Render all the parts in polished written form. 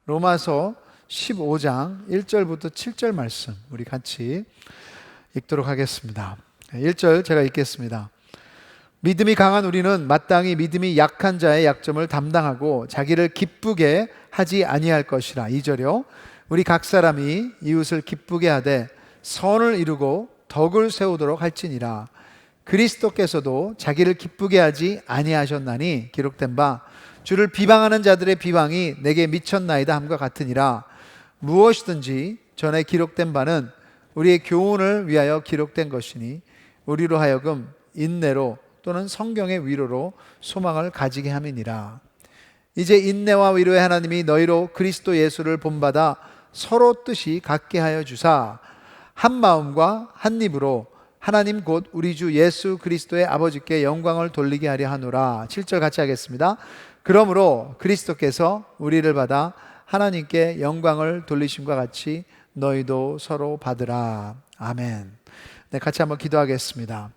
로마서 15장 1절부터 7절 말씀 우리 같이 읽도록 하겠습니다. 1절 제가 읽겠습니다. 믿음이 강한 우리는 마땅히 믿음이 약한 자의 약점을 담당하고 자기를 기쁘게 하지 아니할 것이라. 2절요. 우리 각 사람이 이웃을 기쁘게 하되 선을 이루고 덕을 세우도록 할지니라. 그리스도께서도 자기를 기쁘게 하지 아니하셨나니 기록된 바 주를 비방하는 자들의 비방이 내게 미쳤나이다 함과 같으니라. 무엇이든지 전에 기록된 바는 우리의 교훈을 위하여 기록된 것이니 우리로 하여금 인내로 또는 성경의 위로로 소망을 가지게 함이니라. 이제 인내와 위로의 하나님이 너희로 그리스도 예수를 본받아 서로 뜻이 같게 하여 주사 한 마음과 한 입으로 하나님 곧 우리 주 예수 그리스도의 아버지께 영광을 돌리게 하려 하노라. 7절 같이 하겠습니다. 그러므로 그리스도께서 우리를 받아 하나님께 영광을 돌리심과 같이 너희도 서로 받으라. 아멘. 네, 같이 한번 기도하겠습니다.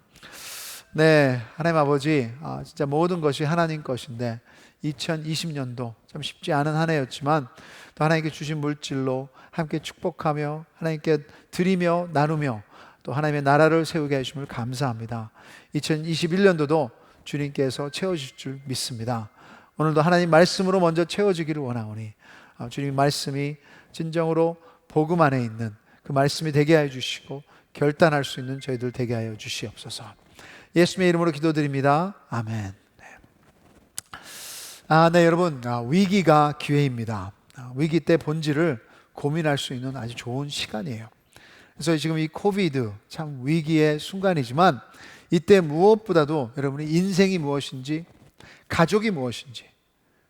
네, 하나님 아버지, 진짜 모든 것이 하나님 것인데 2020년도 참 쉽지 않은 한 해였지만 또 하나님께 주신 물질로 함께 축복하며 하나님께 드리며 나누며 또 하나님의 나라를 세우게 하심을 감사합니다. 2021년도도 주님께서 채워주실 줄 믿습니다. 오늘도 하나님 말씀으로 먼저 채워지기를 원하오니 주님 말씀이 진정으로 복음 안에 있는 그 말씀이 되게 하여 주시고 결단할 수 있는 저희들 되게 하여 주시옵소서. 예수님의 이름으로 기도드립니다. 아멘. 네, 여러분, 위기가 기회입니다. 위기 때 본질을 고민할 수 있는 아주 좋은 시간이에요. 그래서 지금 이 코비드 참 위기의 순간이지만 이때 무엇보다도 여러분이 인생이 무엇인지, 가족이 무엇인지,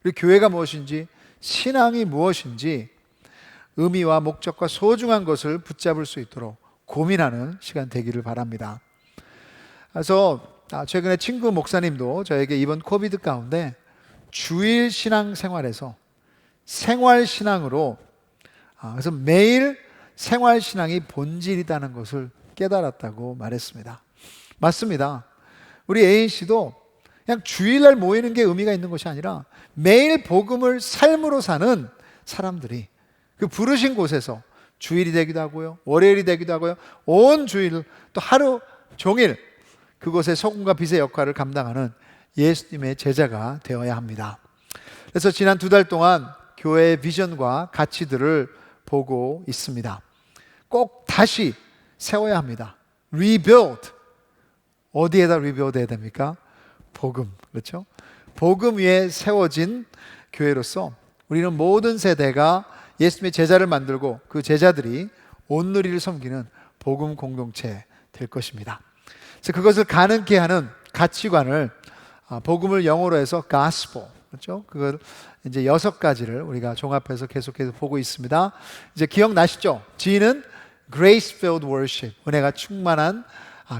그리고 교회가 무엇인지, 신앙이 무엇인지 의미와 목적과 소중한 것을 붙잡을 수 있도록 고민하는 시간 되기를 바랍니다. 그래서 최근에 친구 목사님도 저에게 이번 코비드 가운데 주일 신앙 생활에서 생활 신앙으로 그래서 매일 생활 신앙이 본질이라는 것을 깨달았다고 말했습니다. 맞습니다. 우리 A인 씨도 그냥 주일날 모이는 게 의미가 있는 것이 아니라 매일 복음을 삶으로 사는 사람들이 그 부르신 곳에서 주일이 되기도 하고요, 월요일이 되기도 하고요, 온 주일 또 하루 종일 그곳의 소금과 빛의 역할을 감당하는 예수님의 제자가 되어야 합니다. 그래서 지난 2달 동안 교회의 비전과 가치들을 보고 있습니다. 꼭 다시 세워야 합니다. Rebuild. 어디에다 rebuild 해야 됩니까? 복음. 그렇죠? 복음 위에 세워진 교회로서 우리는 모든 세대가 예수님의 제자를 만들고 그 제자들이 온누리를 섬기는 복음 공동체 될 것입니다. 그래서 그것을 가능케 하는 가치관을 복음을 영어로 해서 gospel, 그렇죠? 그걸 이제 6가지를 우리가 종합해서 계속해서 보고 있습니다. 이제 기억나시죠? G는 grace-filled worship, 은혜가 충만한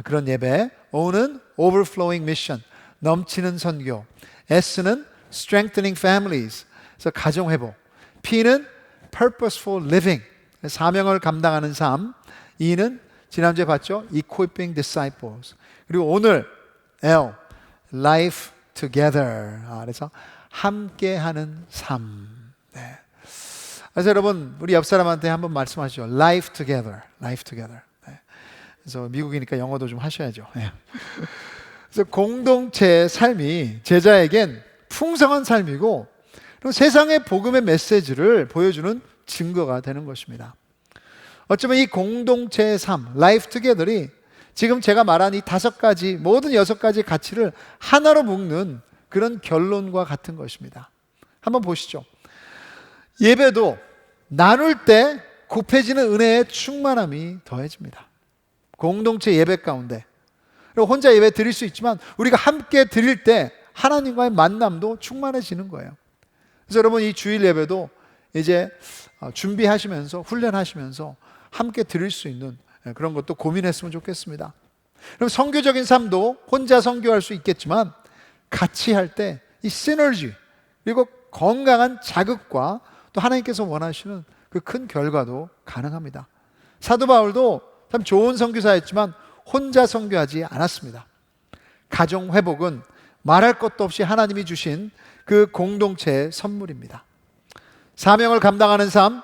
그런 예배. O는 overflowing mission, 넘치는 선교. S는 strengthening families, 그래서 가정 회복. P는 purposeful living, 사명을 감당하는 삶. E는 지난주에 봤죠? equipping disciples. 그리고 오늘 L, life together. 그래서 함께하는 삶. 네. 그래서 여러분, 우리 옆 사람한테 한번 말씀하시죠. Life together, life together. 네. 그래서 미국이니까 영어도 좀 하셔야죠. 네. 그래서 공동체의 삶이 제자에겐 풍성한 삶이고, 그리고 세상의 복음의 메시지를 보여주는 증거가 되는 것입니다. 어쩌면 이 공동체의 삶, Life Together이 지금 제가 말한 이 5가지, 모든 6가지 가치를 하나로 묶는 그런 결론과 같은 것입니다. 한번 보시죠. 예배도 나눌 때 곱해지는 은혜의 충만함이 더해집니다. 공동체 예배 가운데, 그리고 혼자 예배 드릴 수 있지만 우리가 함께 드릴 때 하나님과의 만남도 충만해지는 거예요. 그래서 여러분, 이 주일 예배도 이제 준비하시면서 훈련하시면서 함께 드릴 수 있는 그런 것도 고민했으면 좋겠습니다. 그럼 선교적인 삶도 혼자 선교할 수 있겠지만 같이 할 때 이 시너지, 그리고 건강한 자극과 또 하나님께서 원하시는 그 큰 결과도 가능합니다. 사도 바울도 참 좋은 선교사였지만 혼자 선교하지 않았습니다. 가정 회복은 말할 것도 없이 하나님이 주신 그 공동체의 선물입니다. 사명을 감당하는 삶,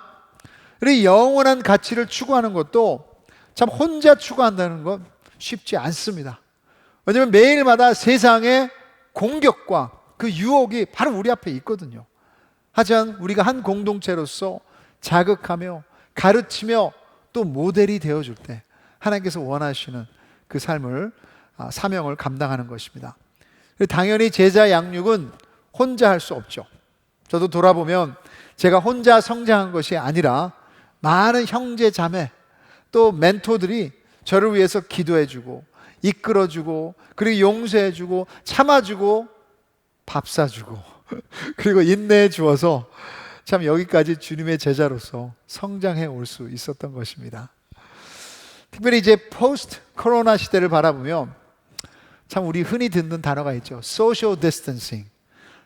그리고 영원한 가치를 추구하는 것도 참 혼자 추구한다는 건 쉽지 않습니다. 왜냐하면 매일마다 세상의 공격과 그 유혹이 바로 우리 앞에 있거든요. 하지만 우리가 한 공동체로서 자극하며 가르치며 또 모델이 되어줄 때 하나님께서 원하시는 그 삶을, 사명을 감당하는 것입니다. 당연히 제자 양육은 혼자 할 수 없죠. 저도 돌아보면 제가 혼자 성장한 것이 아니라 많은 형제 자매 또 멘토들이 저를 위해서 기도해주고 이끌어주고 그리고 용서해주고 참아주고 밥 사주고 그리고 인내해 주어서 참 여기까지 주님의 제자로서 성장해 올 수 있었던 것입니다. 특별히 이제 포스트 코로나 시대를 바라보면 참 우리 흔히 듣는 단어가 있죠. 소셜 디스턴싱,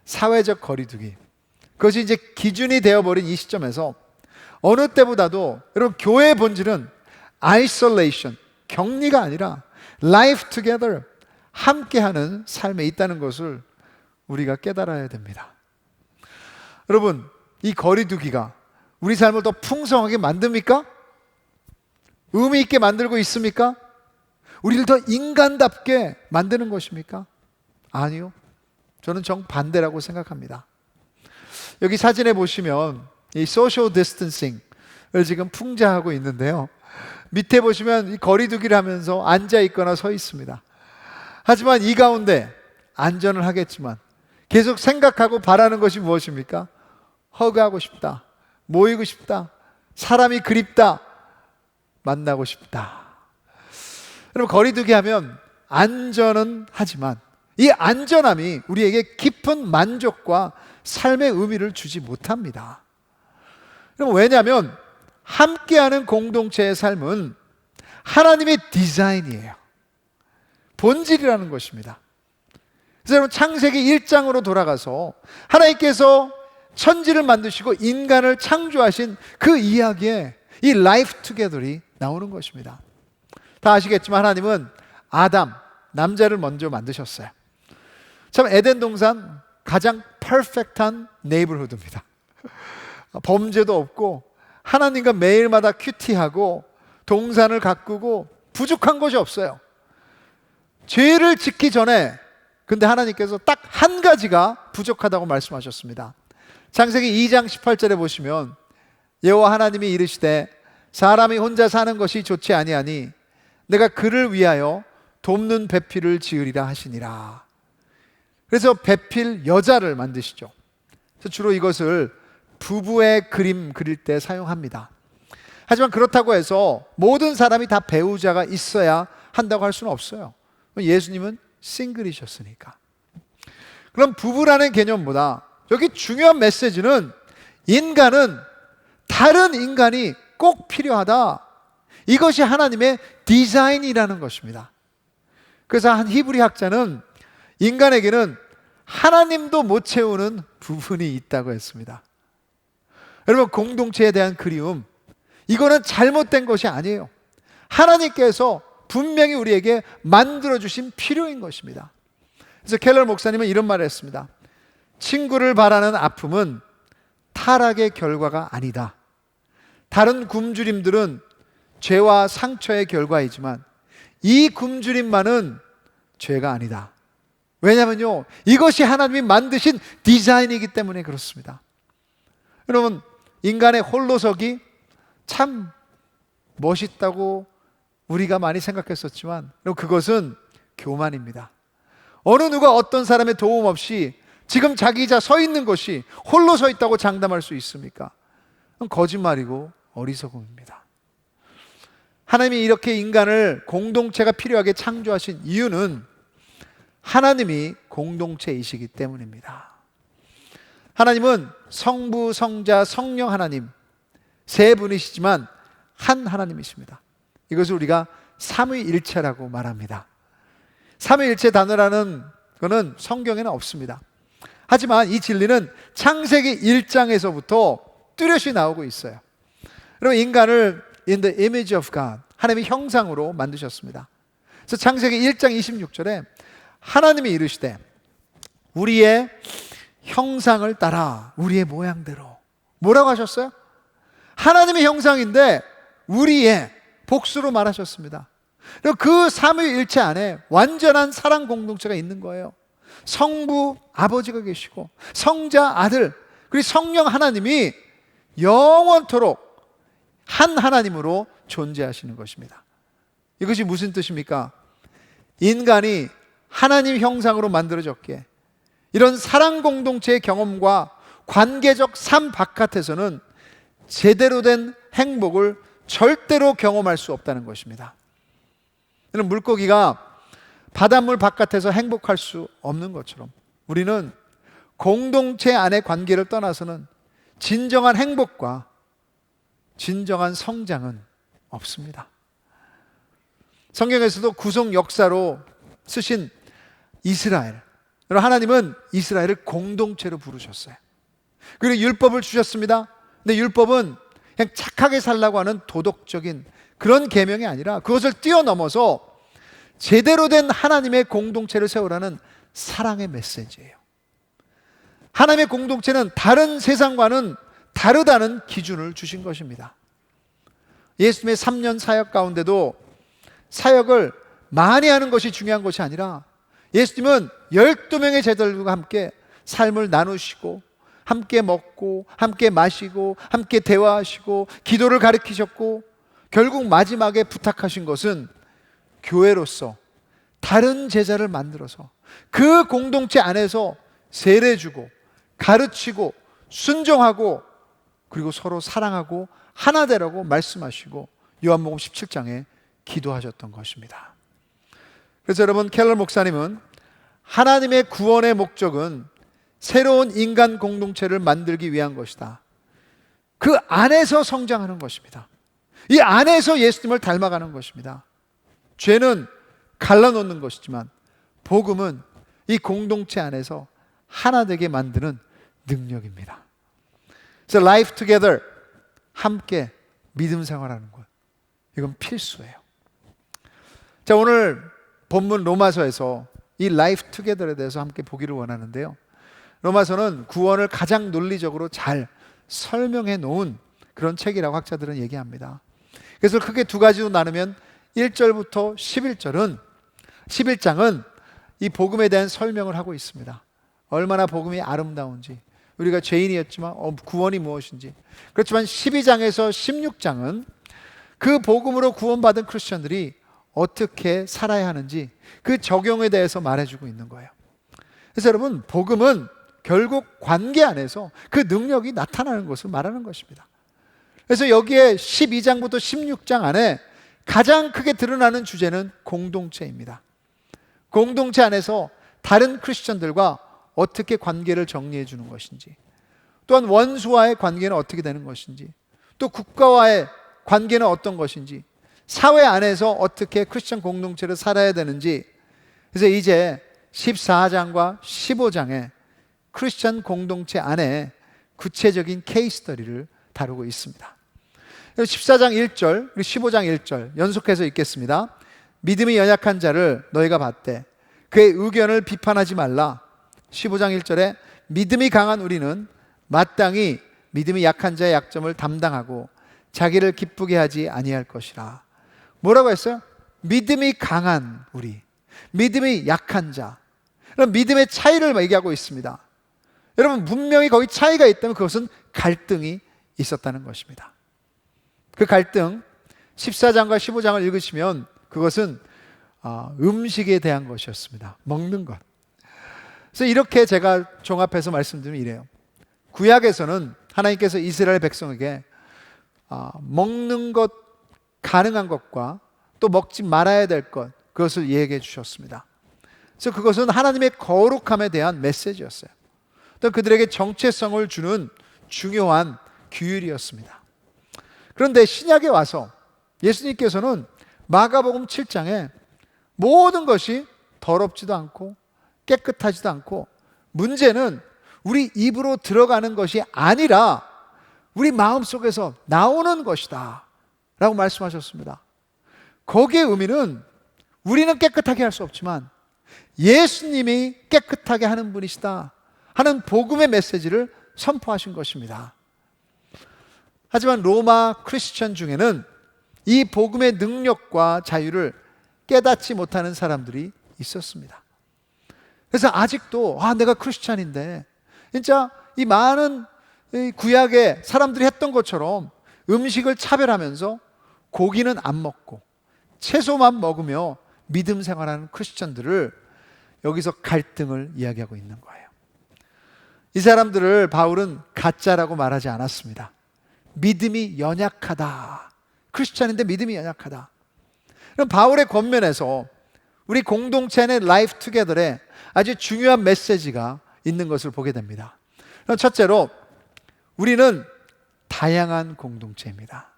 사회적 거리두기. 그것이 이제 기준이 되어버린 이 시점에서 어느 때보다도 여러분 교회의 본질은 isolation, 격리가 아니라 life together, 함께하는 삶에 있다는 것을 우리가 깨달아야 됩니다. 여러분, 이 거리두기가 우리 삶을 더 풍성하게 만듭니까? 의미 있게 만들고 있습니까? 우리를 더 인간답게 만드는 것입니까? 아니요. 저는 정반대라고 생각합니다. 여기 사진에 보시면 이 소셜 디스턴싱을 지금 풍자하고 있는데요. 밑에 보시면 이 거리두기를 하면서 앉아 있거나 서 있습니다. 하지만 이 가운데 안전을 하겠지만 계속 생각하고 바라는 것이 무엇입니까? 허그하고 싶다, 모이고 싶다, 사람이 그립다, 만나고 싶다. 여러분, 거리두기 하면 안전은 하지만 이 안전함이 우리에게 깊은 만족과 삶의 의미를 주지 못합니다. 왜냐하면 함께하는 공동체의 삶은 하나님의 디자인이에요. 본질이라는 것입니다. 그래서 여러분, 창세기 1장으로 돌아가서 하나님께서 천지를 만드시고 인간을 창조하신 그 이야기에 이 라이프 투게더이 나오는 것입니다. 다 아시겠지만 하나님은 아담, 남자를 먼저 만드셨어요. 참 에덴 동산 가장 퍼펙트한 네이버후드입니다. 범죄도 없고 하나님과 매일마다 큐티하고 동산을 가꾸고 부족한 것이 없어요. 죄를 짓기 전에 근데 하나님께서 딱 한 가지가 부족하다고 말씀하셨습니다. 창세기 2장 18절에 보시면 여호와 하나님이 이르시되 사람이 혼자 사는 것이 좋지 아니하니 내가 그를 위하여 돕는 배필을 지으리라 하시니라. 그래서 배필 여자를 만드시죠. 그래서 주로 이것을 부부의 그림 그릴 때 사용합니다. 하지만 그렇다고 해서 모든 사람이 다 배우자가 있어야 한다고 할 수는 없어요. 예수님은 싱글이셨으니까. 그럼 부부라는 개념보다 여기 중요한 메시지는 인간은 다른 인간이 꼭 필요하다. 이것이 하나님의 디자인이라는 것입니다. 그래서 한 히브리 학자는 인간에게는 하나님도 못 채우는 부분이 있다고 했습니다. 여러분, 공동체에 대한 그리움, 이거는 잘못된 것이 아니에요. 하나님께서 분명히 우리에게 만들어주신 필요인 것입니다. 그래서 켈러 목사님은 이런 말을 했습니다. 친구를 바라는 아픔은 타락의 결과가 아니다. 다른 굶주림들은 죄와 상처의 결과이지만 이 굶주림만은 죄가 아니다. 왜냐하면요, 이것이 하나님이 만드신 디자인이기 때문에 그렇습니다. 여러분, 인간의 홀로서기 참 멋있다고 우리가 많이 생각했었지만 그것은 교만입니다. 어느 누가 어떤 사람의 도움 없이 지금 자기 자 서 있는 것이 홀로 서 있다고 장담할 수 있습니까? 그건 거짓말이고 어리석음입니다. 하나님이 이렇게 인간을 공동체가 필요하게 창조하신 이유는 하나님이 공동체이시기 때문입니다. 하나님은 성부, 성자, 성령 하나님 세 분이시지만 한 하나님이십니다. 이것을 우리가 삼위일체라고 말합니다. 삼위일체 단어라는 것은 성경에는 없습니다. 하지만 이 진리는 창세기 1장에서부터 뚜렷이 나오고 있어요. 여러분, 인간을 in the image of God, 하나님의 형상으로 만드셨습니다. 그래서 창세기 1장 26절에 하나님이 이르시되 우리의 형상을 따라 우리의 모양대로, 뭐라고 하셨어요? 하나님의 형상인데 우리의 복수로 말하셨습니다. 그리고 그 삼위일체 안에 완전한 사랑 공동체가 있는 거예요. 성부 아버지가 계시고 성자 아들 그리고 성령 하나님이 영원토록 한 하나님으로 존재하시는 것입니다. 이것이 무슨 뜻입니까? 인간이 하나님 형상으로 만들어졌기에 이런 사랑 공동체의 경험과 관계적 삶 바깥에서는 제대로 된 행복을 절대로 경험할 수 없다는 것입니다. 물고기가 바닷물 바깥에서 행복할 수 없는 것처럼 우리는 공동체 안의 관계를 떠나서는 진정한 행복과 진정한 성장은 없습니다. 성경에서도 구속 역사로 쓰신 이스라엘, 하나님은 이스라엘을 공동체로 부르셨어요. 그리고 율법을 주셨습니다. 근데 율법은 그냥 착하게 살라고 하는 도덕적인 그런 계명이 아니라 그것을 뛰어넘어서 제대로 된 하나님의 공동체를 세우라는 사랑의 메시지예요. 하나님의 공동체는 다른 세상과는 다르다는 기준을 주신 것입니다. 예수님의 3년 사역 가운데도 사역을 많이 하는 것이 중요한 것이 아니라 예수님은 12명의 제자들과 함께 삶을 나누시고 함께 먹고 함께 마시고 함께 대화하시고 기도를 가르치셨고 결국 마지막에 부탁하신 것은 교회로서 다른 제자를 만들어서 그 공동체 안에서 세례주고 가르치고 순종하고 그리고 서로 사랑하고 하나 되라고 말씀하시고 요한복음 17장에 기도하셨던 것입니다. 그래서 여러분, 켈러 목사님은 하나님의 구원의 목적은 새로운 인간 공동체를 만들기 위한 것이다. 그 안에서 성장하는 것입니다. 이 안에서 예수님을 닮아가는 것입니다. 죄는 갈라놓는 것이지만 복음은 이 공동체 안에서 하나 되게 만드는 능력입니다. 그래서 life together, 함께 믿음 생활하는 것, 이건 필수예요. 자, 오늘 본문 로마서에서 이 life together에 대해서 함께 보기를 원하는데요. 로마서는 구원을 가장 논리적으로 잘 설명해 놓은 그런 책이라고 학자들은 얘기합니다. 그래서 크게 두 가지로 나누면 1절부터 11장은 이 복음에 대한 설명을 하고 있습니다. 얼마나 복음이 아름다운지, 우리가 죄인이었지만 구원이 무엇인지. 그렇지만 12장에서 16장은 그 복음으로 구원받은 크리스천들이 어떻게 살아야 하는지 그 적용에 대해서 말해주고 있는 거예요. 그래서 여러분, 복음은 결국 관계 안에서 그 능력이 나타나는 것을 말하는 것입니다. 그래서 여기에 12장부터 16장 안에 가장 크게 드러나는 주제는 공동체입니다. 공동체 안에서 다른 크리스천들과 어떻게 관계를 정리해 주는 것인지, 또한 원수와의 관계는 어떻게 되는 것인지, 또 국가와의 관계는 어떤 것인지, 사회 안에서 어떻게 크리스천 공동체를 살아야 되는지. 그래서 이제 14장과 15장에 크리스천 공동체 안에 구체적인 케이스 스터디를 다루고 있습니다. 14장 1절, 그리고 15장 1절 연속해서 읽겠습니다. 믿음이 연약한 자를 너희가 봤대. 그의 의견을 비판하지 말라. 15장 1절에 믿음이 강한 우리는 마땅히 믿음이 약한 자의 약점을 담당하고 자기를 기쁘게 하지 아니할 것이라. 뭐라고 했어요? 믿음이 강한 우리, 믿음이 약한 자. 그럼 믿음의 차이를 얘기하고 있습니다. 여러분, 분명히 거기 차이가 있다면 그것은 갈등이 있었다는 것입니다. 그 갈등 14장과 15장을 읽으시면 그것은 음식에 대한 것이었습니다. 먹는 것. 그래서 이렇게 제가 종합해서 말씀드리면 이래요. 구약에서는 하나님께서 이스라엘 백성에게 먹는 것, 가능한 것과 또 먹지 말아야 될 것, 그것을 얘기해 주셨습니다. 그래서 그것은 하나님의 거룩함에 대한 메시지였어요. 또 그들에게 정체성을 주는 중요한 규율이었습니다. 그런데 신약에 와서 예수님께서는 마가복음 7장에 모든 것이 더럽지도 않고 깨끗하지도 않고 문제는 우리 입으로 들어가는 것이 아니라 우리 마음속에서 나오는 것이다 라고 말씀하셨습니다. 거기에 의미는 우리는 깨끗하게 할 수 없지만 예수님이 깨끗하게 하는 분이시다 하는 복음의 메시지를 선포하신 것입니다. 하지만 로마 크리스천 중에는 이 복음의 능력과 자유를 깨닫지 못하는 사람들이 있었습니다. 그래서 아직도 내가 크리스찬인데 진짜 이 많은 구약의 사람들이 했던 것처럼 음식을 차별하면서 고기는 안 먹고 채소만 먹으며 믿음 생활하는 크리스천들을 여기서 갈등을 이야기하고 있는 거예요. 이 사람들을 바울은 가짜라고 말하지 않았습니다. 믿음이 연약하다. 크리스찬인데 믿음이 연약하다. 그럼 바울의 권면에서 우리 공동체 내 라이프 투게더에 아주 중요한 메시지가 있는 것을 보게 됩니다. 그럼 첫째로 우리는 다양한 공동체입니다.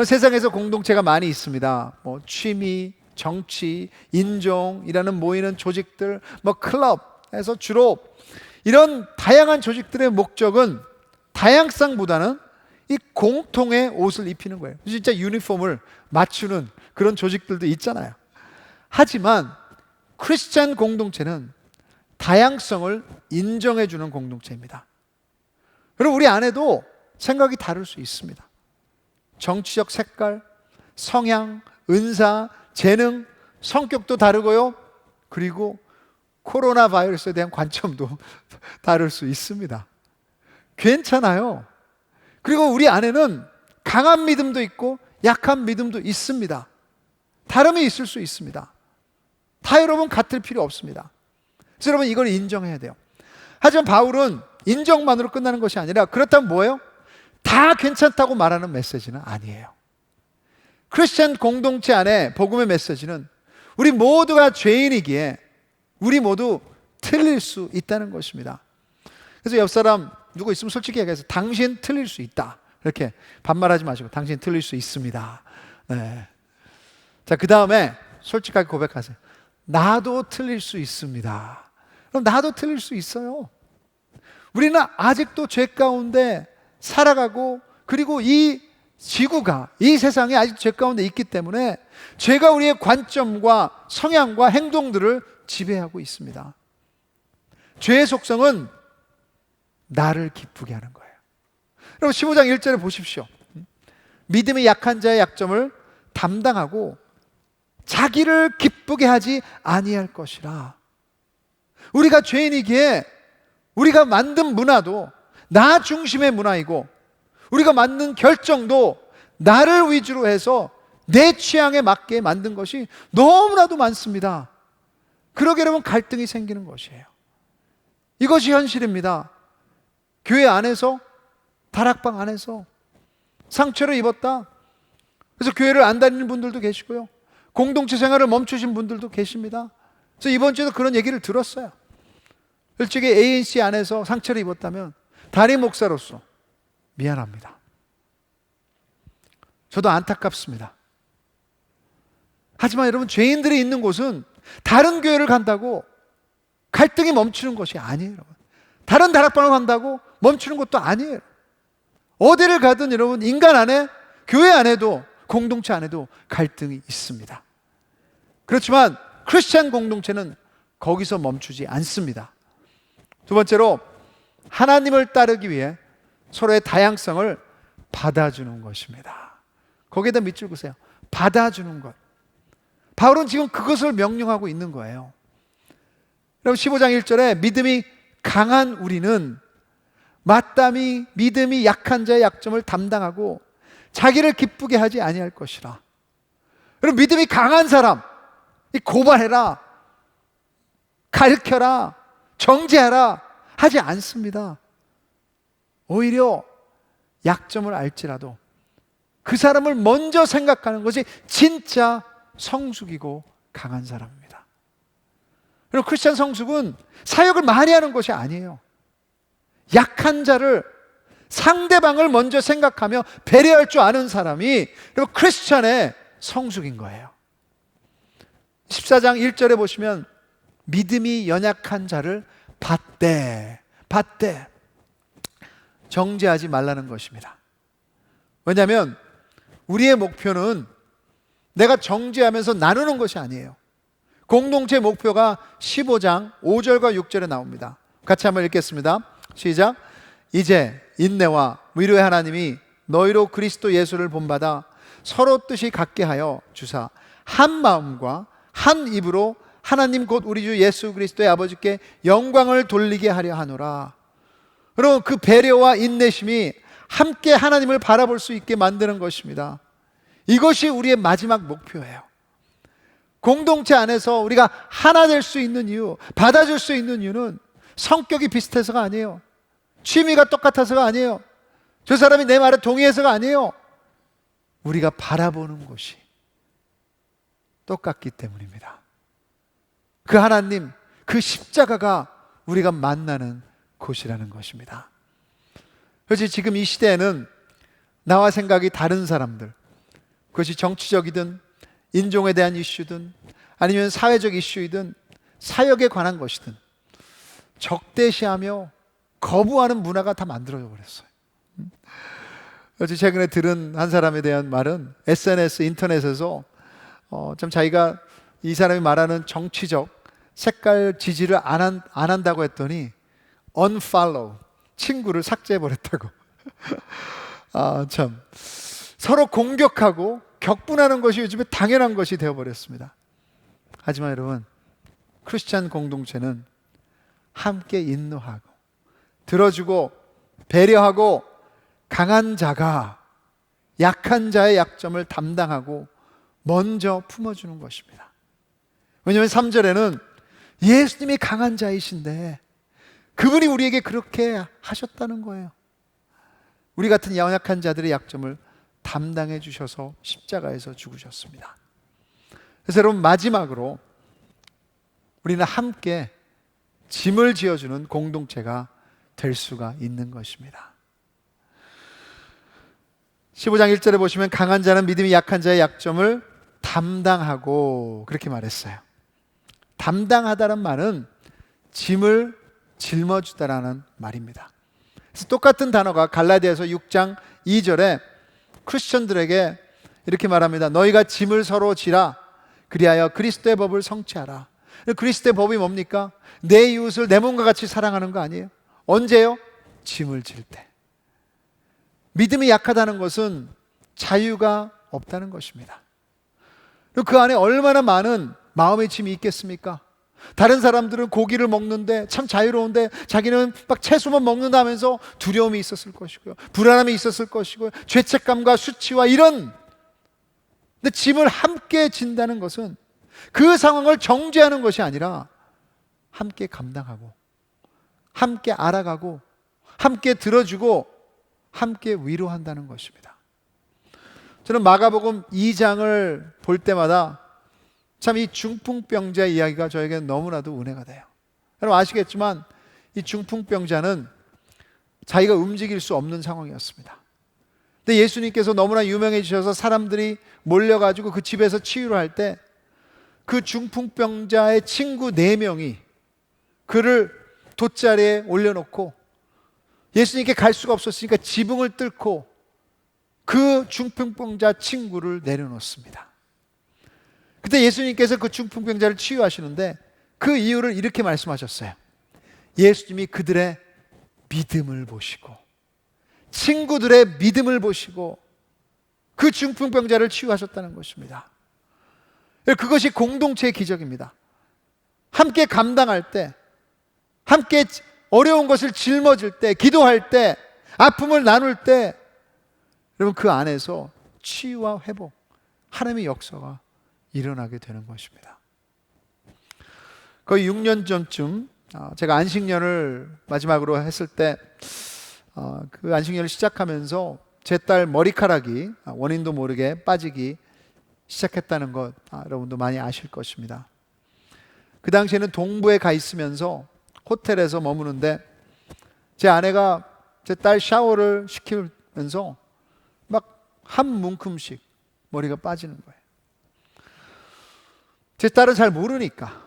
세상에서 공동체가 많이 있습니다. 취미, 정치, 인종이라는 모이는 조직들, 클럽에서 주로 이런 다양한 조직들의 목적은 다양성보다는 이 공통의 옷을 입히는 거예요. 진짜 유니폼을 맞추는 그런 조직들도 있잖아요. 하지만 크리스찬 공동체는 다양성을 인정해주는 공동체입니다. 그리고 우리 안에도 생각이 다를 수 있습니다. 정치적 색깔, 성향, 은사, 재능, 성격도 다르고요. 그리고 코로나 바이러스에 대한 관점도 다를 수 있습니다. 괜찮아요. 그리고 우리 안에는 강한 믿음도 있고 약한 믿음도 있습니다. 다름이 있을 수 있습니다. 다 여러분 같을 필요 없습니다. 그래서 여러분 이걸 인정해야 돼요. 하지만 바울은 인정만으로 끝나는 것이 아니라 그렇다면 뭐예요? 다 괜찮다고 말하는 메시지는 아니에요. 크리스천 공동체 안에 복음의 메시지는 우리 모두가 죄인이기에 우리 모두 틀릴 수 있다는 것입니다. 그래서 옆 사람 누구 있으면 솔직히 얘기해서 당신 틀릴 수 있다. 이렇게 반말하지 마시고 당신 틀릴 수 있습니다. 네. 자, 그 다음에 솔직하게 고백하세요. 나도 틀릴 수 있습니다. 그럼 나도 틀릴 수 있어요. 우리는 아직도 죄 가운데 살아가고 그리고 이 지구가, 이 세상이 아직 죄 가운데 있기 때문에 죄가 우리의 관점과 성향과 행동들을 지배하고 있습니다. 죄의 속성은 나를 기쁘게 하는 거예요. 여러분 15장 1절에 보십시오. 믿음이 약한 자의 약점을 담당하고 자기를 기쁘게 하지 아니할 것이라. 우리가 죄인이기에 우리가 만든 문화도 나 중심의 문화이고 우리가 만든 결정도 나를 위주로 해서 내 취향에 맞게 만든 것이 너무나도 많습니다. 그러게 여러분 갈등이 생기는 것이에요. 이것이 현실입니다. 교회 안에서, 다락방 안에서 상처를 입었다. 그래서 교회를 안 다니는 분들도 계시고요. 공동체 생활을 멈추신 분들도 계십니다. 그래서 이번 주에도 그런 얘기를 들었어요. 솔직히 ANC 안에서 상처를 입었다면 담임 목사로서 미안합니다. 저도 안타깝습니다. 하지만 여러분 죄인들이 있는 곳은 다른 교회를 간다고 갈등이 멈추는 것이 아니에요. 여러분. 다른 다락방을 간다고 멈추는 것도 아니에요. 어디를 가든 여러분 인간 안에, 교회 안에도, 공동체 안에도 갈등이 있습니다. 그렇지만 크리스찬 공동체는 거기서 멈추지 않습니다. 두 번째로 하나님을 따르기 위해 서로의 다양성을 받아주는 것입니다. 거기에다 밑줄 그으세요. 받아주는 것. 바울은 지금 그것을 명령하고 있는 거예요. 여러분 15장 1절에 믿음이 강한 우리는 마땅히 믿음이 약한 자의 약점을 담당하고 자기를 기쁘게 하지 아니할 것이라. 여러분 믿음이 강한 사람 고발해라, 가르쳐라, 정죄하라 하지 않습니다. 오히려 약점을 알지라도 그 사람을 먼저 생각하는 것이 진짜 성숙이고 강한 사람입니다. 그리고 크리스찬 성숙은 사역을 많이 하는 것이 아니에요. 약한 자를, 상대방을 먼저 생각하며 배려할 줄 아는 사람이 그리고 크리스찬의 성숙인 거예요. 14장 1절에 보시면 믿음이 연약한 자를 받되 정죄하지 말라는 것입니다. 왜냐하면 우리의 목표는 내가 정죄하면서 나누는 것이 아니에요. 공동체 목표가 15장 5절과 6절에 나옵니다. 같이 한번 읽겠습니다. 시작. 이제 인내와 위로의 하나님이 너희로 그리스도 예수를 본받아 서로 뜻이 같게 하여 주사 한 마음과 한 입으로 하나님 곧 우리 주 예수 그리스도의 아버지께 영광을 돌리게 하려 하노라. 여러분, 그 배려와 인내심이 함께 하나님을 바라볼 수 있게 만드는 것입니다. 이것이 우리의 마지막 목표예요. 공동체 안에서 우리가 하나 될 수 있는 이유, 받아줄 수 있는 이유는 성격이 비슷해서가 아니에요. 취미가 똑같아서가 아니에요. 저 사람이 내 말에 동의해서가 아니에요. 우리가 바라보는 것이 똑같기 때문입니다. 그 하나님, 그 십자가가 우리가 만나는 곳이라는 것입니다. 그래서 지금 이 시대에는 나와 생각이 다른 사람들, 그것이 정치적이든 인종에 대한 이슈든 아니면 사회적 이슈이든 사역에 관한 것이든 적대시하며 거부하는 문화가 다 만들어져 버렸어요. 그래서 최근에 들은 한 사람에 대한 말은 SNS, 인터넷에서 참 자기가 이 사람이 말하는 정치적 색깔 지지를 안 한다고 했더니 unfollow, 친구를 삭제해버렸다고. 참 서로 공격하고 격분하는 것이 요즘에 당연한 것이 되어버렸습니다. 하지만 여러분, 크리스찬 공동체는 함께 인도하고 들어주고 배려하고 강한 자가 약한 자의 약점을 담당하고 먼저 품어주는 것입니다. 왜냐하면 3절에는 예수님이 강한 자이신데 그분이 우리에게 그렇게 하셨다는 거예요. 우리 같은 연약한 자들의 약점을 담당해 주셔서 십자가에서 죽으셨습니다. 그래서 여러분, 마지막으로 우리는 함께 짐을 지어주는 공동체가 될 수가 있는 것입니다. 15장 1절에 보시면 강한 자는 믿음이 약한 자의 약점을 담당하고 그렇게 말했어요. 담당하다는 말은 짐을 짊어주다라는 말입니다. 그래서 똑같은 단어가 갈라디아서 6장 2절에 크리스천들에게 이렇게 말합니다. 너희가 짐을 서로 지라 그리하여 그리스도의 법을 성취하라. 그리스도의 법이 뭡니까? 내 이웃을 내 몸과 같이 사랑하는 거 아니에요? 언제요? 짐을 질 때. 믿음이 약하다는 것은 자유가 없다는 것입니다. 그 안에 얼마나 많은 마음의 짐이 있겠습니까? 다른 사람들은 고기를 먹는데 참 자유로운데 자기는 막 채소만 먹는다면서 두려움이 있었을 것이고요, 불안함이 있었을 것이고요, 죄책감과 수치와 이런. 근데 짐을 함께 진다는 것은 그 상황을 정죄하는 것이 아니라 함께 감당하고 함께 알아가고 함께 들어주고 함께 위로한다는 것입니다. 저는 마가복음 2장을 볼 때마다 참 이 중풍병자 이야기가 저에게는 너무나도 은혜가 돼요. 여러분 아시겠지만 이 중풍병자는 자기가 움직일 수 없는 상황이었습니다. 근데 예수님께서 너무나 유명해지셔서 사람들이 몰려가지고 그 집에서 치유를 할 때 그 중풍병자의 친구 4명이 그를 돗자리에 올려놓고 예수님께 갈 수가 없었으니까 지붕을 뚫고 그 중풍병자 친구를 내려놓습니다. 그때 예수님께서 그 중풍병자를 치유하시는데 그 이유를 이렇게 말씀하셨어요. 예수님이 그들의 믿음을 보시고 친구들의 믿음을 보시고 그 중풍병자를 치유하셨다는 것입니다. 그것이 공동체의 기적입니다. 함께 감당할 때, 함께 어려운 것을 짊어질 때, 기도할 때, 아픔을 나눌 때, 여러분 그 안에서 치유와 회복, 하나님의 역사가 일어나게 되는 것입니다. 거의 6년 전쯤 제가 안식년을 마지막으로 했을 때 그 안식년을 시작하면서 제 딸 머리카락이 원인도 모르게 빠지기 시작했다는 것 여러분도 많이 아실 것입니다. 그 당시에는 동부에 가 있으면서 호텔에서 머무는데 제 아내가 제 딸 샤워를 시키면서 막 한 문큼씩 머리가 빠지는 거예요. 제 딸은 잘 모르니까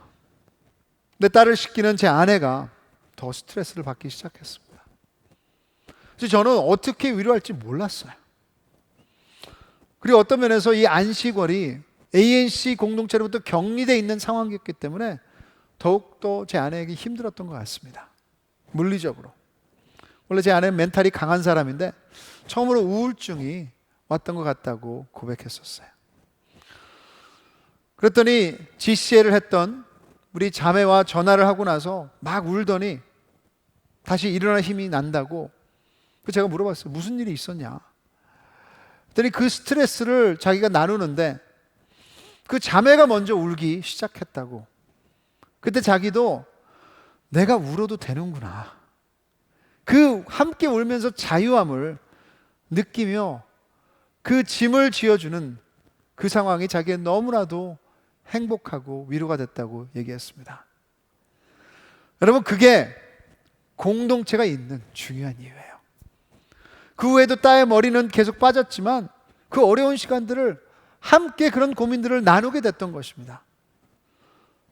내 딸을 씻기는 제 아내가 더 스트레스를 받기 시작했습니다. 그래서 저는 어떻게 위로할지 몰랐어요. 그리고 어떤 면에서 이 안식월이 ANC 공동체로부터 격리되어 있는 상황이었기 때문에 더욱더 제 아내에게 힘들었던 것 같습니다. 물리적으로. 원래 제 아내는 멘탈이 강한 사람인데 처음으로 우울증이 왔던 것 같다고 고백했었어요. 그랬더니 GCL을 했던 우리 자매와 전화를 하고 나서 막 울더니 다시 일어날 힘이 난다고. 제가 물어봤어요. 무슨 일이 있었냐? 그랬더니 그 스트레스를 자기가 나누는데 그 자매가 먼저 울기 시작했다고. 그때 자기도 내가 울어도 되는구나, 그 함께 울면서 자유함을 느끼며 그 짐을 지어주는 그 상황이 자기의 너무나도 행복하고 위로가 됐다고 얘기했습니다. 여러분, 그게 공동체가 있는 중요한 이유예요. 그 후에도 딸의 머리는 계속 빠졌지만 그 어려운 시간들을 함께 그런 고민들을 나누게 됐던 것입니다.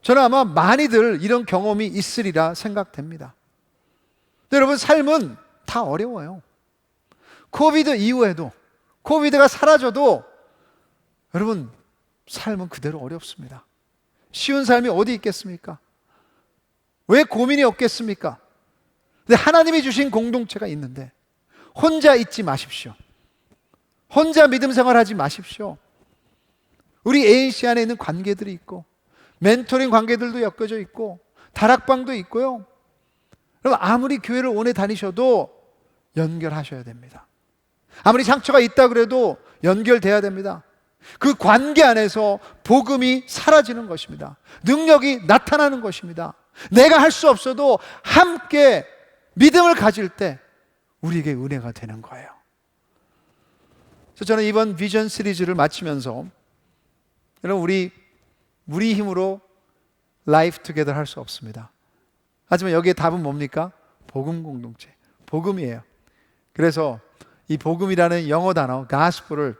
저는 아마 많이들 이런 경험이 있으리라 생각됩니다. 근데 여러분, 삶은 다 어려워요. 코비드 이후에도, 코비드가 사라져도 여러분, 삶은 그대로 어렵습니다. 쉬운 삶이 어디 있겠습니까? 왜 고민이 없겠습니까? 근데 하나님이 주신 공동체가 있는데 혼자 있지 마십시오. 혼자 믿음 생활하지 마십시오. 우리 ANC 안에 있는 관계들이 있고 멘토링 관계들도 엮여져 있고 다락방도 있고요. 여러분, 아무리 교회를 오래 다니셔도 연결하셔야 됩니다. 아무리 상처가 있다 그래도 연결돼야 됩니다. 그 관계 안에서 복음이 사라지는 것입니다. 능력이 나타나는 것입니다. 내가 할 수 없어도 함께 믿음을 가질 때 우리에게 은혜가 되는 거예요. 그래서 저는 이번 비전 시리즈를 마치면서 여러분, 우리 힘으로 라이프 투게더 할 수 없습니다. 하지만 여기에 답은 뭡니까? 복음 공동체, 복음이에요. 그래서 이 복음이라는 영어 단어 가스펠을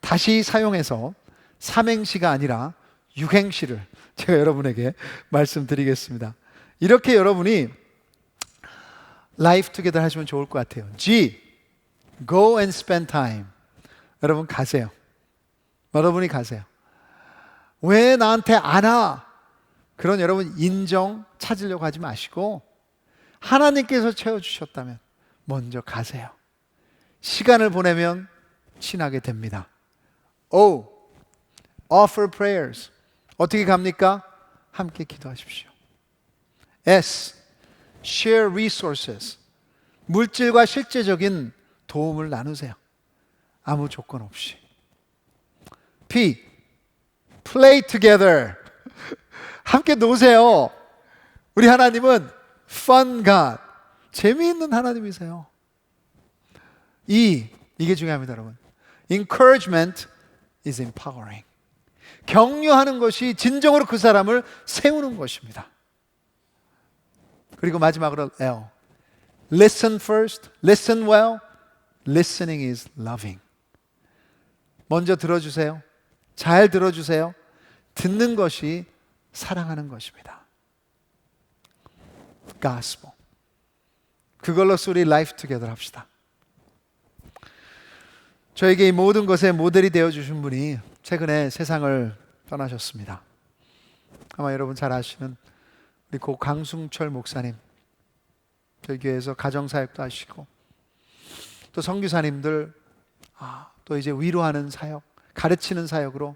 다시 사용해서 삼행시가 아니라 육행시를 제가 여러분에게 말씀드리겠습니다. 이렇게 여러분이 라이프 투게더 하시면 좋을 것 같아요. G, go and spend time. 여러분 가세요. 여러분이 가세요. 왜 나한테 안 와? 그런 여러분 인정 찾으려고 하지 마시고 하나님께서 채워주셨다면 먼저 가세요. 시간을 보내면 친하게 됩니다. O, offer prayers. 어떻게 갑니까? 함께 기도하십시오. S, share resources. 물질과 실제적인 도움을 나누세요. 아무 조건 없이. P, play together. 함께 노세요. 우리 하나님은 fun God, 재미있는 하나님이세요. E, 이게 중요합니다, 여러분. Encouragement is empowering. 격려하는 것이 진정으로 그 사람을 세우는 것입니다. 그리고 마지막으로 L, listen first, listen well. Listening is loving. 먼저 들어주세요. 잘 들어주세요. 듣는 것이 사랑하는 것입니다. Gospel. 그걸로써 우리 라이프 투게더 합시다. 저에게 이 모든 것의 모델이 되어주신 분이 최근에 세상을 떠나셨습니다. 아마 여러분 잘 아시는 우리 고 강승철 목사님, 저희 교회에서 가정사역도 하시고 또 선교사님들, 또 이제 위로하는 사역, 가르치는 사역으로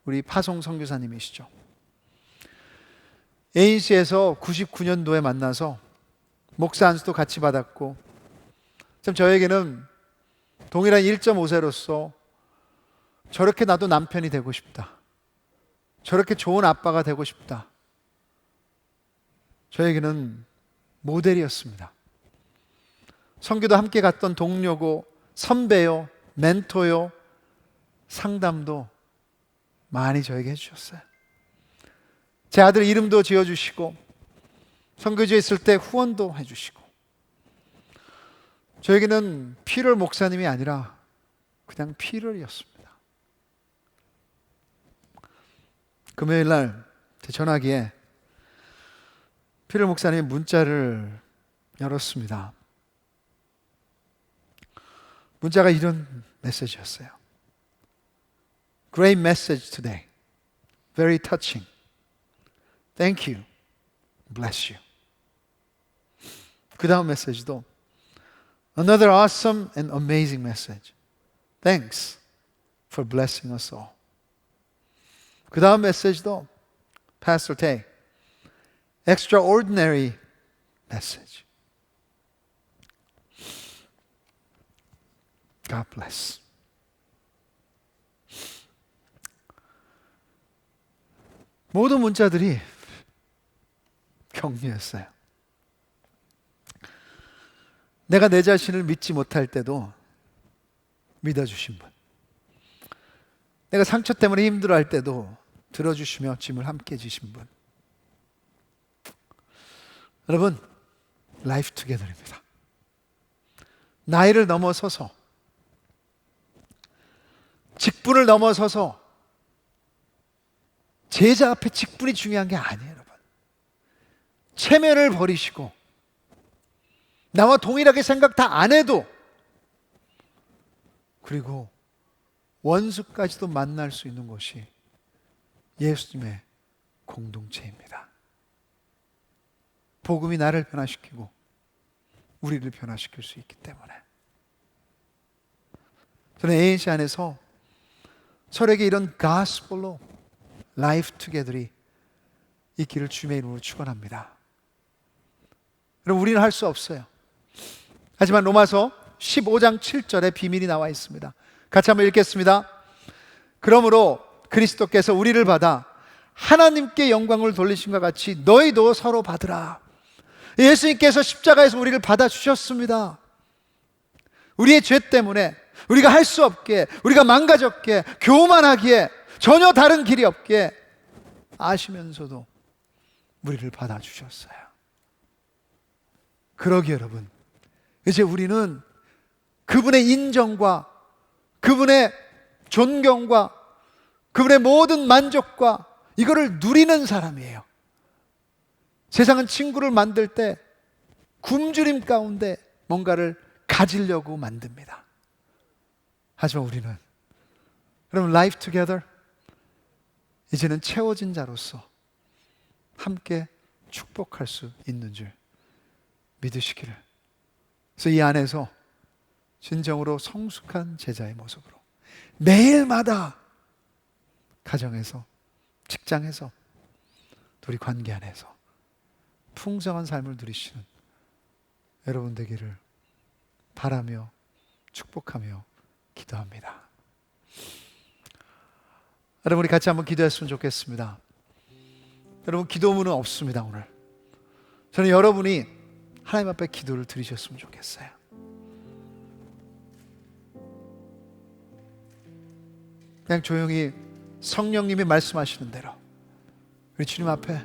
우리 파송 선교사님이시죠. ANC에서 99년도에 만나서 목사 안수도 같이 받았고, 참 저에게는 동일한 1.5세로서 저렇게 나도 남편이 되고 싶다, 저렇게 좋은 아빠가 되고 싶다, 저에게는 모델이었습니다. 선교도 함께 갔던 동료고 선배요, 멘토요, 상담도 많이 저에게 해주셨어요. 제 아들 이름도 지어주시고 선교지에 있을 때 후원도 해주시고, 저에게는 피럴 목사님이 아니라 그냥 피럴이었습니다. 금요일 날 제 전화기에 피럴 목사님의 문자를 열었습니다. 문자가 이런 메시지였어요. Great message today. Very touching. Thank you. Bless you. 그 다음 메시지도 Another awesome and amazing message. Thanks for blessing us all. 그 다음 메시지도 Pastor Tay, extraordinary message. God bless. 모든 문자들이 격려였어요. 내가 내 자신을 믿지 못할 때도 믿어주신 분, 내가 상처 때문에 힘들어할 때도 들어주시며 짐을 함께 지신 분. 여러분, 라이프 투게더입니다. 나이를 넘어서서, 직분을 넘어서서 제자 앞에 직분이 중요한 게 아니에요, 여러분. 체면을 버리시고 나와 동일하게 생각 다 안 해도, 그리고 원수까지도 만날 수 있는 것이 예수님의 공동체입니다. 복음이 나를 변화시키고 우리를 변화시킬 수 있기 때문에 저는 ANC 안에서 서로에게 이런 가스펠로 라이프 투게더이 있기를 주님의 이름으로 축원합니다. 여러분, 우리는 할 수 없어요. 하지만 로마서 15장 7절에 비밀이 나와 있습니다. 같이 한번 읽겠습니다. 그러므로 그리스도께서 우리를 받아 하나님께 영광을 돌리신것 같이 너희도 서로 받으라. 예수님께서 십자가에서 우리를 받아주셨습니다. 우리의 죄 때문에 우리가 할 수 없게, 우리가 망가졌기에, 교만하기에, 전혀 다른 길이 없기에 아시면서도 우리를 받아주셨어요. 그러기에 여러분, 이제 우리는 그분의 인정과 그분의 존경과 그분의 모든 만족과 이거를 누리는 사람이에요. 세상은 친구를 만들 때 굶주림 가운데 뭔가를 가지려고 만듭니다. 하지만 우리는, 여러분, 라이프 투게더, 이제는 채워진 자로서 함께 축복할 수 있는 줄 믿으시기를. 그래서 이 안에서 진정으로 성숙한 제자의 모습으로 매일마다 가정에서, 직장에서, 우리 관계 안에서 풍성한 삶을 누리시는 여러분 되기를 바라며 축복하며 기도합니다. 여러분, 우리 같이 한번 기도했으면 좋겠습니다. 여러분, 기도문은 없습니다. 오늘 저는 여러분이 하나님 앞에 기도를 드리셨으면 좋겠어요. 그냥 조용히 성령님이 말씀하시는 대로 우리 주님 앞에,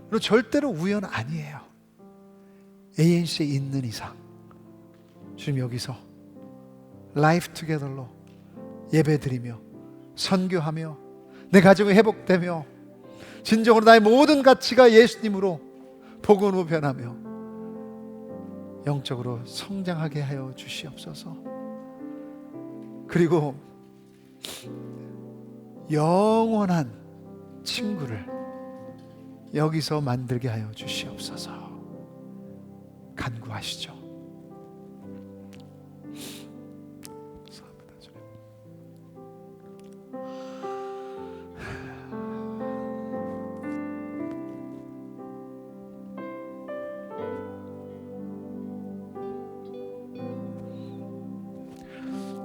그리고 절대로 우연 아니에요. ANC에 있는 이상 주님 여기서 라이프 투게더로 예배드리며 선교하며 내 가정이 회복되며 진정으로 나의 모든 가치가 예수님으로 복음으로 변하며 영적으로 성장하게 하여 주시옵소서. 그리고 영원한 친구를 여기서 만들게 하여 주시옵소서. 간구하시죠.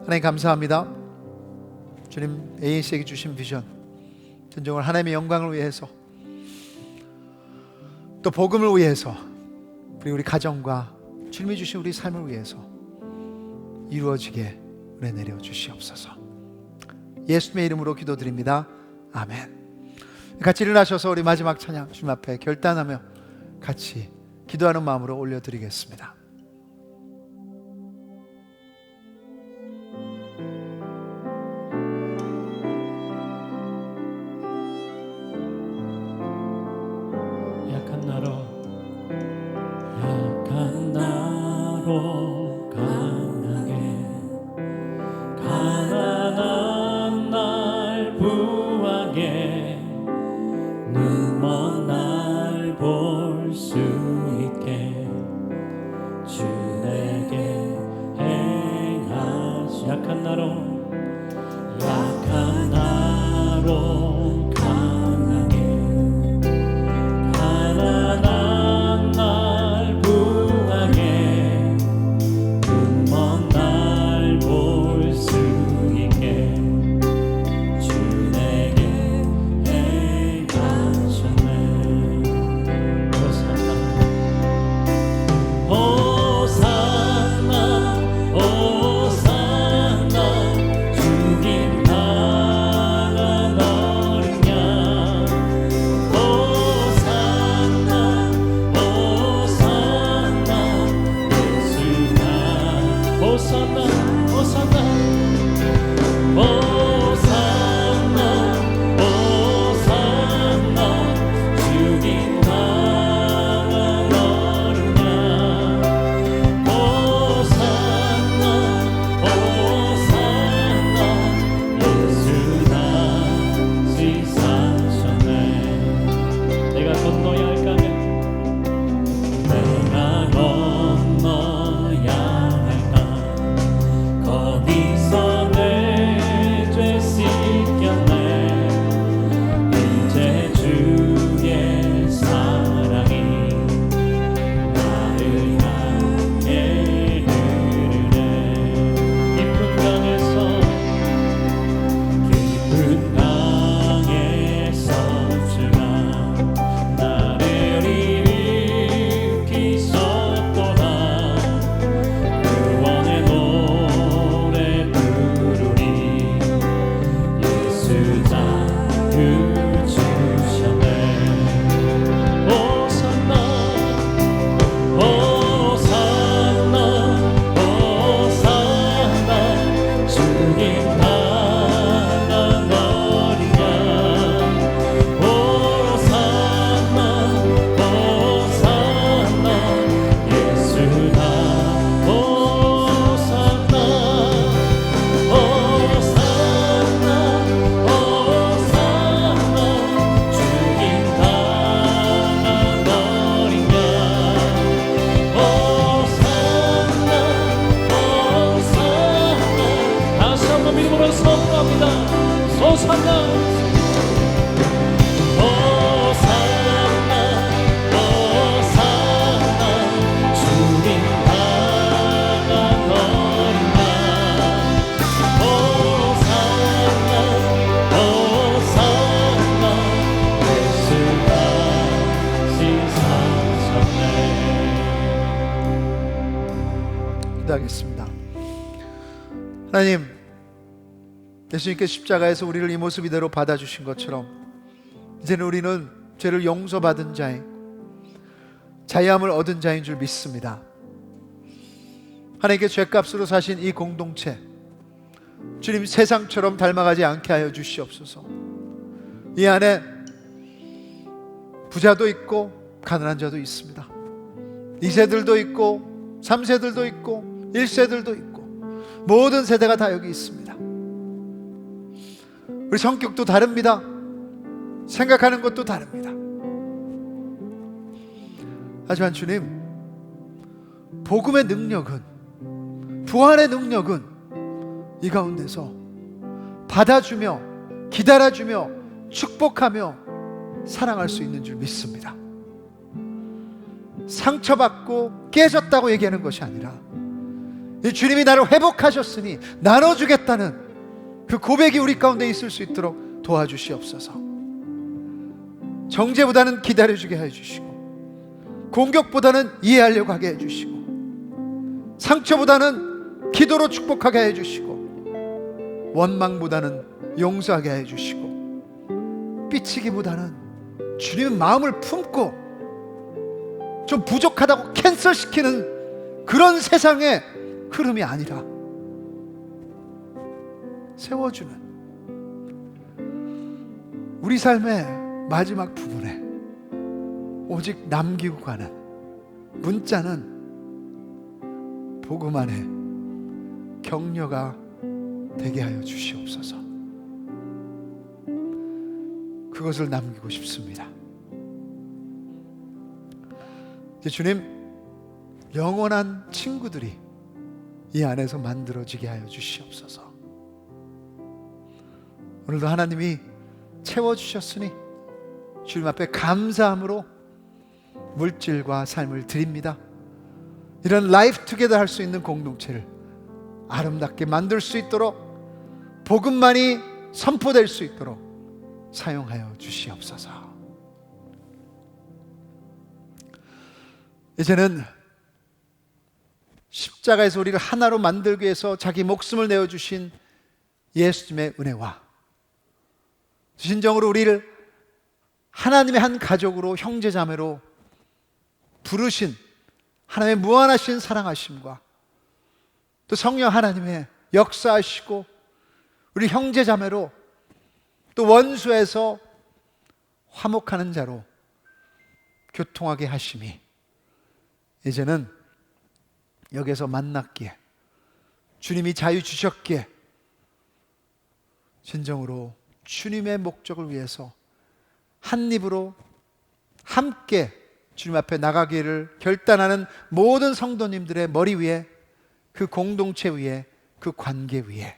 하나님 감사합니다. 주님, ANC에게 주신 비전, 진정으로 하나님의 영광을 위해서, 또 복음을 위해서, 그리고 우리 가정과 주님이 주신 우리 삶을 위해서 이루어지게 은혜 내려 주시옵소서. 예수님의 이름으로 기도드립니다. 아멘. 같이 일어나셔서 우리 마지막 찬양 주님 앞에 결단하며 같이 기도하는 마음으로 올려드리겠습니다. 이름으로 선포합니다. 호산나 호산나 호산나 주님 강한 어린 양 호산나 호산나 예수같이 사셨네. 기도하겠습니다. 하나님, 예수님께 십자가에서 우리를 이 모습 이대로 받아주신 것처럼 이제는 우리는 죄를 용서받은 자인, 자유함을 얻은 자인 줄 믿습니다. 하나님께 죄값으로 사신 이 공동체, 주님 세상처럼 닮아가지 않게 하여 주시옵소서. 이 안에 부자도 있고 가난한 자도 있습니다. 2세들도 있고 3세들도 있고 1세들도 있고 모든 세대가 다 여기 있습니다. 우리 성격도 다릅니다. 생각하는 것도 다릅니다. 하지만 주님, 복음의 능력은, 부활의 능력은 이 가운데서 받아주며 기다려주며 축복하며 사랑할 수 있는 줄 믿습니다. 상처받고 깨졌다고 얘기하는 것이 아니라 이 주님이 나를 회복하셨으니 나눠주겠다는 그 고백이 우리 가운데 있을 수 있도록 도와주시옵소서. 정죄보다는 기다려주게 해주시고, 공격보다는 이해하려고 하게 해주시고, 상처보다는 기도로 축복하게 해주시고, 원망보다는 용서하게 해주시고, 삐치기보다는 주님의 마음을 품고 좀 부족하다고 캔슬시키는 그런 세상의 흐름이 아니라 세워주는 우리 삶의 마지막 부분에 오직 남기고 가는 문자는 복음 안에 격려가 되게 하여 주시옵소서. 그것을 남기고 싶습니다. 이제 주님, 영원한 친구들이 이 안에서 만들어지게 하여 주시옵소서. 오늘도 하나님이 채워주셨으니 주님 앞에 감사함으로 물질과 삶을 드립니다. 이런 라이프 투게더 할 수 있는 공동체를 아름답게 만들 수 있도록, 복음만이 선포될 수 있도록 사용하여 주시옵소서. 이제는 십자가에서 우리를 하나로 만들기 위해서 자기 목숨을 내어주신 예수님의 은혜와 진정으로 우리를 하나님의 한 가족으로, 형제자매로 부르신 하나님의 무한하신 사랑하심과 또 성령 하나님의 역사하시고 우리 형제자매로 또 원수에서 화목하는 자로 교통하게 하심이 이제는 여기서 만났기에, 주님이 자유 주셨기에 진정으로 주님의 목적을 위해서 한 입으로 함께 주님 앞에 나가기를 결단하는 모든 성도님들의 머리 위에, 그 공동체 위에, 그 관계 위에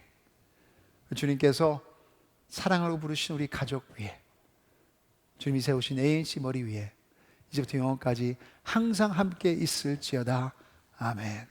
주님께서 사랑하고 부르신 우리 가족 위에, 주님이 세우신 ANC 머리 위에 이제부터 영원까지 항상 함께 있을지어다. 아멘.